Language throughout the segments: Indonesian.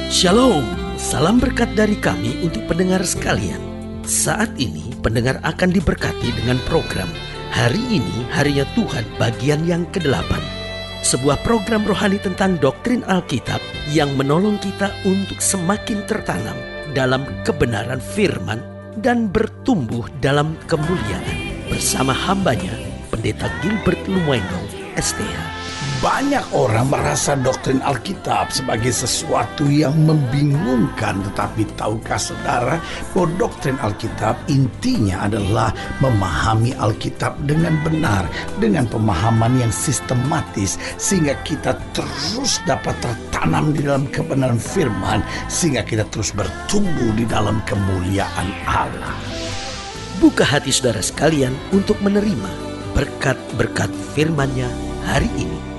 Shalom, salam berkat dari kami untuk pendengar sekalian. Saat ini pendengar akan diberkati dengan program Hari Ini Harinya Tuhan bagian yang ke-8. Sebuah program rohani tentang doktrin Alkitab yang menolong kita untuk semakin tertanam dalam kebenaran firman dan bertumbuh dalam kemuliaan. Bersama hambanya, Pendeta Gilbert Lumendo, STH. Banyak orang merasa doktrin Alkitab sebagai sesuatu yang membingungkan. Tetapi tahukah saudara bahwa doktrin Alkitab intinya adalah memahami Alkitab dengan benar, dengan pemahaman yang sistematis, sehingga kita terus dapat tertanam di dalam kebenaran firman, sehingga kita terus bertumbuh di dalam kemuliaan Allah. Buka hati saudara sekalian untuk menerima berkat-berkat firman-Nya hari ini.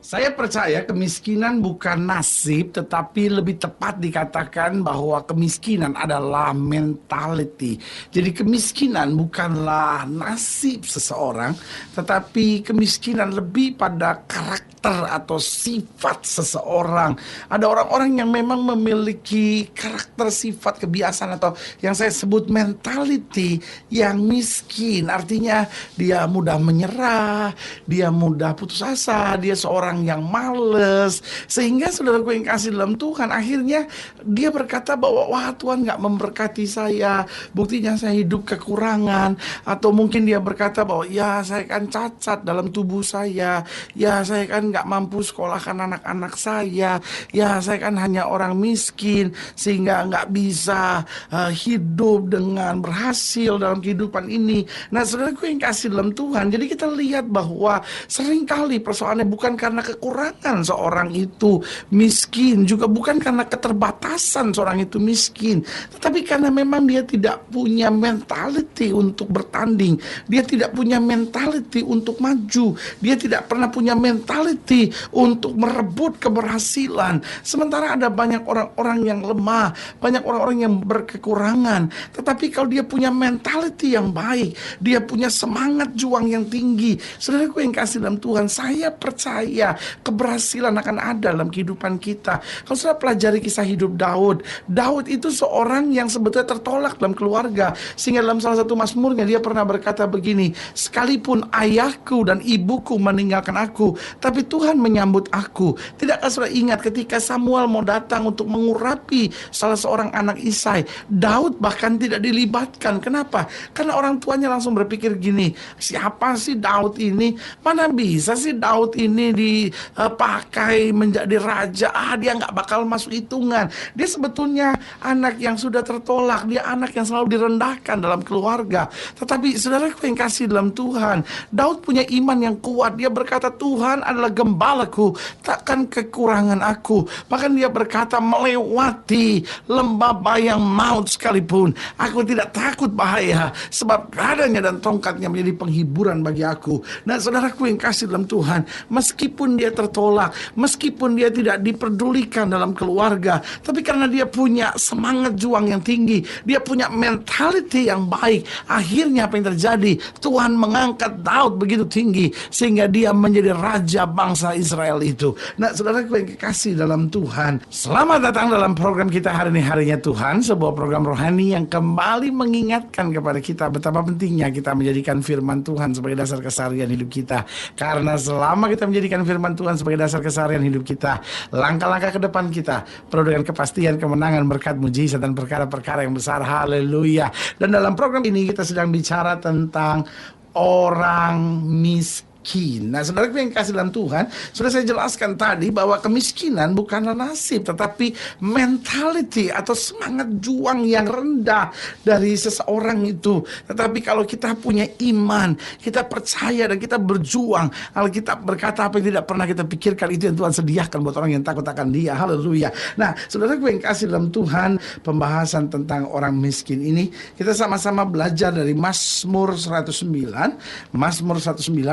Saya percaya kemiskinan bukan nasib, tetapi lebih tepat dikatakan bahwa kemiskinan adalah mentality. Jadi kemiskinan bukanlah nasib seseorang, tetapi kemiskinan lebih pada karakter atau sifat seseorang. Ada orang-orang yang memang memiliki karakter, sifat, kebiasaan atau yang saya sebut mentality yang miskin. Artinya dia mudah menyerah, dia mudah putus asa, dia seorang yang males, sehingga saudaraku yang kasih dalam Tuhan, akhirnya dia berkata bahwa wah, Tuhan gak memberkati saya, buktinya saya hidup kekurangan. Atau mungkin dia berkata bahwa ya saya kan cacat dalam tubuh saya, ya saya kan gak mampu sekolahkan anak-anak saya, ya saya kan hanya orang miskin sehingga gak bisa hidup dengan berhasil dalam kehidupan ini. Nah saudaraku yang kasih dalam Tuhan, jadi kita lihat bahwa seringkali persoalannya bukan karena kekurangan seorang itu miskin, juga bukan karena keterbatasan seorang itu miskin, tetapi karena memang dia tidak punya mentality untuk bertanding, dia tidak punya mentality untuk maju, dia tidak pernah punya mentality untuk merebut keberhasilan. Sementara ada banyak orang-orang yang lemah, banyak orang-orang yang berkekurangan, tetapi kalau dia punya mentality yang baik, dia punya semangat juang yang tinggi, saudaraku yang kasih dalam Tuhan, saya percaya keberhasilan akan ada dalam kehidupan kita. Kalau sudah pelajari kisah hidup Daud, Daud itu seorang yang sebetulnya tertolak dalam keluarga, sehingga dalam salah satu mazmurnya dia pernah berkata begini, sekalipun ayahku dan ibuku meninggalkan aku, tapi Tuhan menyambut aku. Tidakkah saudara ingat ketika Samuel mau datang untuk mengurapi salah seorang anak Isai, Daud bahkan tidak dilibatkan. Kenapa? Karena orang tuanya langsung berpikir gini, siapa sih Daud ini? Mana bisa sih Daud ini dipakai menjadi raja? Dia nggak bakal masuk hitungan. Dia sebetulnya anak yang sudah tertolak, dia anak yang selalu direndahkan dalam keluarga. Tetapi saudaraku yang kasih dalam Tuhan, Daud punya iman yang kuat. Dia berkata, Tuhan adalah gembalaku, takkan kekurangan aku. Bahkan dia berkata, melewati lembah bayang maut sekalipun, aku tidak takut bahaya, sebab gadanya dan tongkatnya menjadi penghiburan bagi aku. Nah saudaraku yang kasih dalam Tuhan, meskipun dia tertolak, meskipun dia tidak diperdulikan dalam keluarga, tapi karena dia punya semangat juang yang tinggi, dia punya mentality yang baik, akhirnya apa yang terjadi? Tuhan mengangkat Daud begitu tinggi sehingga dia menjadi raja bangsa Israel itu. Nah saudaraku yang kekasih dalam Tuhan, selamat datang dalam program kita Hari Ini Harinya Tuhan, sebuah program rohani yang kembali mengingatkan kepada kita betapa pentingnya kita menjadikan firman Tuhan sebagai dasar keseharian hidup kita. Karena selama kita menjadikan firman Tuhan sebagai dasar keseharian hidup kita, langkah-langkah ke depan kita penuh dengan kepastian, kemenangan, berkat, mujizat, dan perkara-perkara yang besar. Haleluya. Dan dalam program ini kita sedang bicara tentang orang miskin. Nah saudaraku yang kasih dalam Tuhan, sudah saya jelaskan tadi bahwa kemiskinan bukanlah nasib, tetapi mentality atau semangat juang yang rendah dari seseorang itu. Tetapi kalau kita punya iman, kita percaya dan kita berjuang, Alkitab berkata apa yang tidak pernah kita pikirkan, itu yang Tuhan sediakan buat orang yang takut akan Dia. Haleluya. Nah saudaraku yang kasih dalam Tuhan, pembahasan tentang orang miskin ini kita sama-sama belajar dari Mazmur 109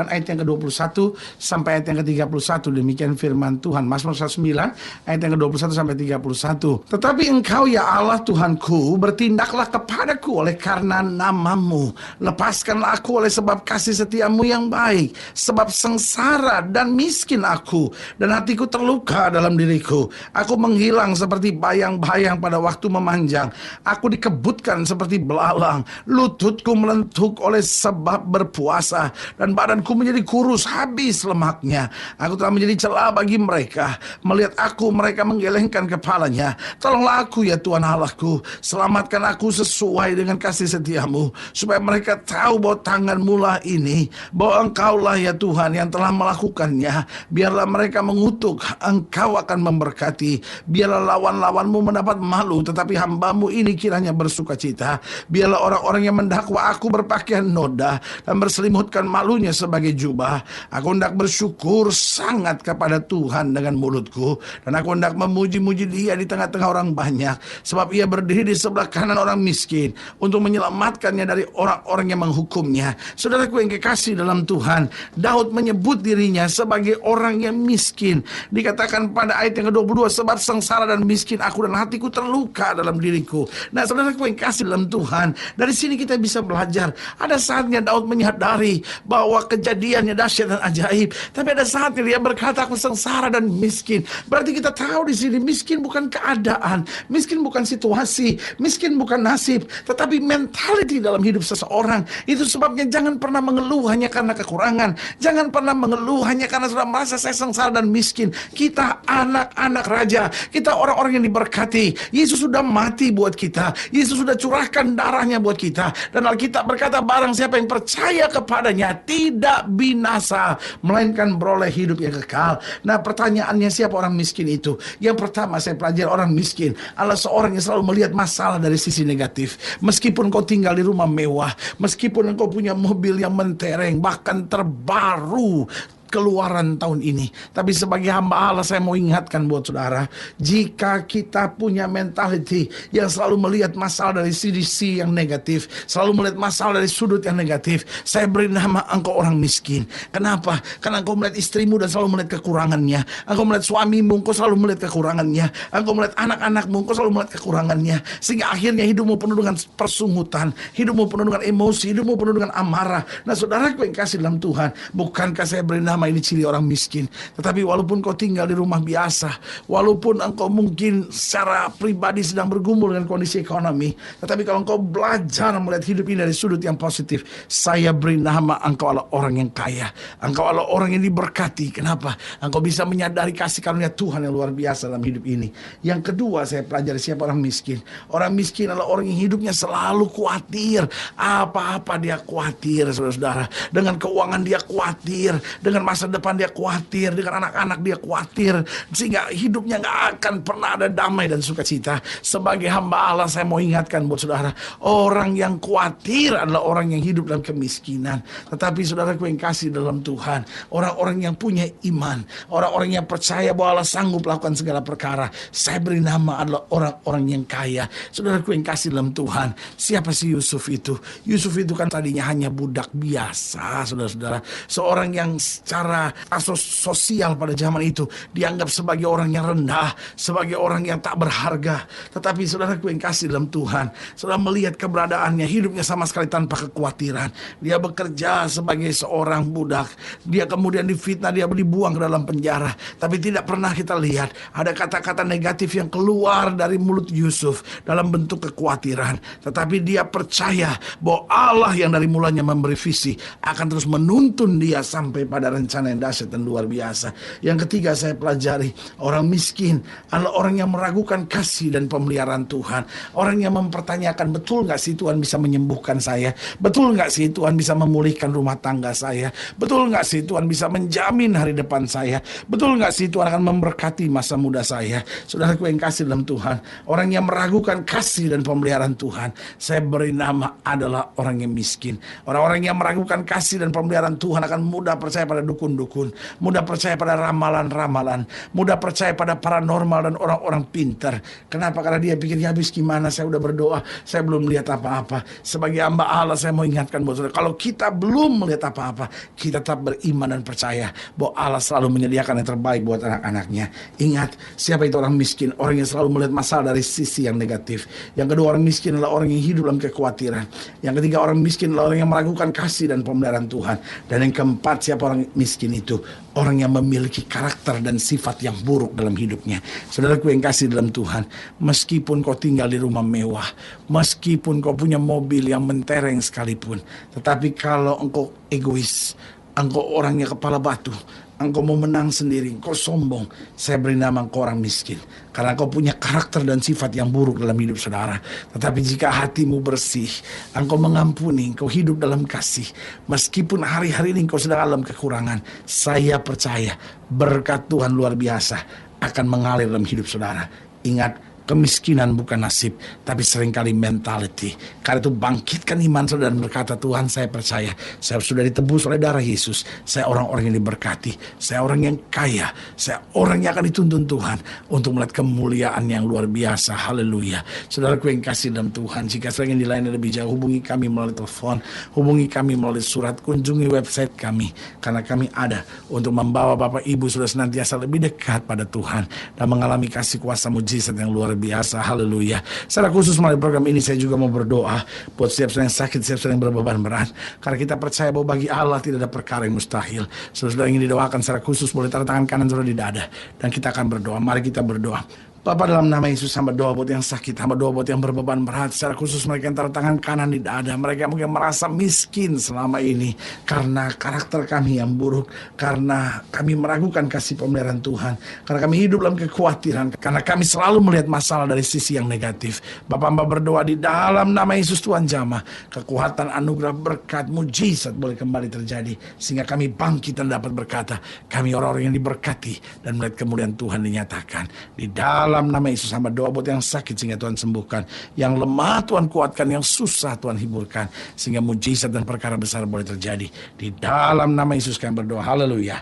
ayat yang ke-21 sampai ayat yang ke-31. Demikian firman Tuhan. Mazmur 109 ayat yang ke-21 sampai 31. Tetapi Engkau ya Allah Tuhanku, bertindaklah kepadaku oleh karena namamu. Lepaskanlah aku oleh sebab kasih setiamu yang baik. Sebab sengsara dan miskin aku, dan hatiku terluka dalam diriku. Aku menghilang seperti bayang-bayang pada waktu memanjang. Aku dikebutkan seperti belalang. Lututku melentuk oleh sebab berpuasa, dan badanku menjadi kurus habis lemaknya. Aku telah menjadi celah bagi mereka. Melihat aku, mereka menggelengkan kepalanya. Tolonglah aku ya Tuhan Allahku, selamatkan aku sesuai dengan kasih setiamu, supaya mereka tahu bahwa tangan-Mu lah ini, bahwa Engkaulah ya Tuhan yang telah melakukannya. Biarlah mereka mengutuk, Engkau akan memberkati. Biarlah lawan-lawanmu mendapat malu, tetapi hamba-Mu ini kiranya bersukacita. Biarlah orang-orang yang mendakwa aku berpakaian noda dan berselimutkan malunya sebagai jubah. Aku hendak bersyukur sangat kepada Tuhan dengan mulutku, dan aku hendak memuji-muji Dia di tengah-tengah orang banyak, sebab Ia berdiri di sebelah kanan orang miskin untuk menyelamatkannya dari orang-orang yang menghukumnya. Saudaraku yang kekasih dalam Tuhan, Daud menyebut dirinya sebagai orang yang miskin. Dikatakan pada ayat yang ke-22, sebab sengsara dan miskin aku, dan hatiku terluka dalam diriku. Nah, saudaraku yang kasih dalam Tuhan, dari sini kita bisa belajar. Ada saatnya Daud menyadari bahwa kejadiannya dahsyat dan ajaib, tapi ada saatnya dia berkata, aku sengsara dan miskin. Berarti kita tahu di sini miskin bukan keadaan, miskin bukan situasi, miskin bukan nasib, tetapi mentality dalam hidup seseorang. Itu sebabnya jangan pernah mengeluh hanya karena kekurangan. Jangan pernah mengeluh hanya karena sudah merasa saya sengsara dan miskin. Kita anak-anak raja, kita orang-orang yang diberkati. Yesus sudah mati buat kita, Yesus sudah curahkan darahnya buat kita, dan Alkitab berkata barang siapa yang percaya kepadanya tidak binasa, melainkan beroleh hidup yang kekal. Nah, pertanyaannya, siapa orang miskin itu? Yang pertama saya pelajari, orang miskin adalah seorang yang selalu melihat masalah dari sisi negatif. Meskipun kau tinggal di rumah mewah, meskipun engkau punya mobil yang mentereng, bahkan terbaru Keluaran tahun ini, tapi sebagai hamba Allah saya mau ingatkan buat saudara, jika kita punya mentality yang selalu melihat masalah dari sisi yang negatif, selalu melihat masalah dari sudut yang negatif, saya beri nama engkau orang miskin. Kenapa? Karena engkau melihat istrimu dan selalu melihat kekurangannya, engkau melihat suamimu, engkau selalu melihat kekurangannya, engkau melihat anak-anakmu, engkau selalu melihat kekurangannya, sehingga akhirnya hidupmu penuh dengan persungutan, hidupmu penuh dengan emosi, hidupmu penuh dengan amarah. Nah, saudaraku yang kasih dalam Tuhan, bukankah saya beri nama ini ciri orang miskin? Tetapi walaupun kau tinggal di rumah biasa, walaupun engkau mungkin secara pribadi sedang bergumul dengan kondisi ekonomi, tetapi kalau engkau belajar melihat hidup ini dari sudut yang positif, saya beri nama engkau adalah orang yang kaya, engkau adalah orang yang diberkati. Kenapa? Engkau bisa menyadari kasih karunia Tuhan yang luar biasa dalam hidup ini. Yang kedua saya pelajari siapa orang miskin. Orang miskin adalah orang yang hidupnya selalu khawatir. Apa-apa dia khawatir, saudara-saudara. Dengan keuangan dia khawatir, dengan masa depan dia khawatir, dengan anak-anak dia khawatir, sehingga hidupnya gak akan pernah ada damai dan sukacita. Sebagai hamba Allah saya mau ingatkan buat saudara, orang yang khawatir adalah orang yang hidup dalam kemiskinan. Tetapi saudaraku yang kasih dalam Tuhan, orang-orang yang punya iman, orang-orang yang percaya bahwa Allah sanggup melakukan segala perkara, saya beri nama adalah orang-orang yang kaya. Saudaraku yang kasih dalam Tuhan, siapa sih Yusuf itu? Yusuf itu kan tadinya hanya budak biasa, saudara-saudara. Seorang yang secara sosial pada zaman itu dianggap sebagai orang yang rendah, sebagai orang yang tak berharga. Tetapi saudaraku yang kasih dalam Tuhan, saudara melihat keberadaannya, hidupnya sama sekali tanpa kekhawatiran. Dia bekerja sebagai seorang budak, dia kemudian difitnah, dia dibuang ke dalam penjara, tapi tidak pernah kita lihat ada kata-kata negatif yang keluar dari mulut Yusuf dalam bentuk kekhawatiran. Tetapi dia percaya bahwa Allah yang dari mulanya memberi visi akan terus menuntun dia sampai pada rencana yang dahsyat dan luar biasa. Yang ketiga saya pelajari, orang miskin adalah orang yang meragukan kasih dan pemeliharaan Tuhan. Orang yang mempertanyakan, betul gak sih Tuhan bisa menyembuhkan saya? Betul gak sih Tuhan bisa memulihkan rumah tangga saya? Betul gak sih Tuhan bisa menjamin hari depan saya? Betul gak sih Tuhan akan memberkati masa muda saya? Saudaraku yang kasih dalam Tuhan, orang yang meragukan kasih dan pemeliharaan Tuhan, saya beri nama adalah orang yang miskin. Orang-orang yang meragukan kasih dan pemeliharaan Tuhan akan mudah percaya pada dukun dukun-dukun, mudah percaya pada ramalan-ramalan, mudah percaya pada paranormal dan orang-orang pintar. Kenapa? Karena dia pikir, ya habis gimana, saya udah berdoa, saya belum melihat apa-apa. Sebagai hamba Allah, saya mau ingatkan buat saudara, kalau kita belum melihat apa-apa, kita tetap beriman dan percaya bahwa Allah selalu menyediakan yang terbaik buat anak-anaknya. Ingat, siapa itu orang miskin? Orang yang selalu melihat masalah dari sisi yang negatif. Yang kedua, orang miskin adalah orang yang hidup dalam kekhawatiran. Yang ketiga, orang miskin adalah orang yang meragukan kasih dan pemeliharaan Tuhan. Dan yang keempat, siapa orang miskin itu? Orang yang memiliki karakter dan sifat yang buruk dalam hidupnya. Saudaraku yang kasih dalam Tuhan, meskipun kau tinggal di rumah mewah, meskipun kau punya mobil yang mentereng sekalipun, tetapi kalau engkau egois, engkau orangnya kepala batu, engkau mau menang sendiri, engkau sombong, saya beri nama engkau orang miskin. Karena engkau punya karakter dan sifat yang buruk dalam hidup saudara. Tetapi jika hatimu bersih, engkau mengampuni, engkau hidup dalam kasih, meskipun hari-hari ini engkau sedang dalam kekurangan, saya percaya berkat Tuhan luar biasa akan mengalir dalam hidup saudara. Ingat, kemiskinan bukan nasib, tapi seringkali mentality. Karena itu bangkitkan iman saudara dan berkata, Tuhan, saya percaya, saya sudah ditebus oleh darah Yesus. Saya orang-orang yang diberkati, saya orang yang kaya, saya orang yang akan dituntun Tuhan untuk melihat kemuliaan yang luar biasa. Haleluya. Saudaraku yang kasih dalam Tuhan, jika saya ingin dilayani lebih jauh, hubungi kami melalui telepon, hubungi kami melalui surat, kunjungi website kami. Karena kami ada untuk membawa Bapak Ibu sudah senantiasa lebih dekat pada Tuhan dan mengalami kasih kuasa mujizat yang luar biasa. Haleluya. Secara khusus melalui program ini saya juga mau berdoa buat setiap yang sakit, setiap yang berbeban berat. Karena kita percaya bahwa bagi Allah tidak ada perkara yang mustahil. Saudara ingin didoakan secara khusus, boleh taruh tangan kanan saudara di dada dan kita akan berdoa. Mari kita berdoa. Bapa, dalam nama Yesus, hamba doa buat yang sakit, hamba doa buat yang berbeban berat. Secara khusus mereka yang taruh tangan kanan di dada, mereka mungkin merasa miskin selama ini karena karakter kami yang buruk, karena kami meragukan kasih pemeliharaan Tuhan, karena kami hidup dalam kekhawatiran, karena kami selalu melihat masalah dari sisi yang negatif. Bapak, hamba berdoa di dalam nama Yesus, Tuhan jamah kekuatan, anugerah, berkat, mujizat boleh kembali terjadi, sehingga kami bangkit dan dapat berkata, kami orang-orang yang diberkati dan melihat kemuliaan Tuhan dinyatakan. Di dalam nama Yesus, hamba doa buat yang sakit sehingga Tuhan sembuhkan, yang lemah Tuhan kuatkan, yang susah Tuhan hiburkan, sehingga mujizat dan perkara besar boleh terjadi. Di dalam nama Yesus kami berdoa. Haleluya.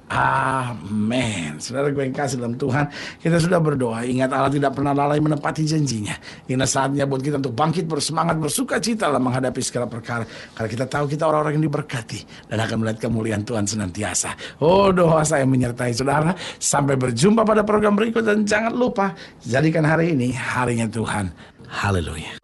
Amin. Saudara gue yang kasih dalam Tuhan, kita sudah berdoa. Ingat, Allah tidak pernah lalai menepati janjinya. Ini saatnya buat kita untuk bangkit bersemangat, bersuka cita dalam menghadapi segala perkara. Karena kita tahu kita orang-orang yang diberkati dan akan melihat kemuliaan Tuhan senantiasa. Oh, doa saya menyertai saudara. Sampai berjumpa pada program berikut dan jangan lupa jadikan hari ini harinya Tuhan. Haleluya.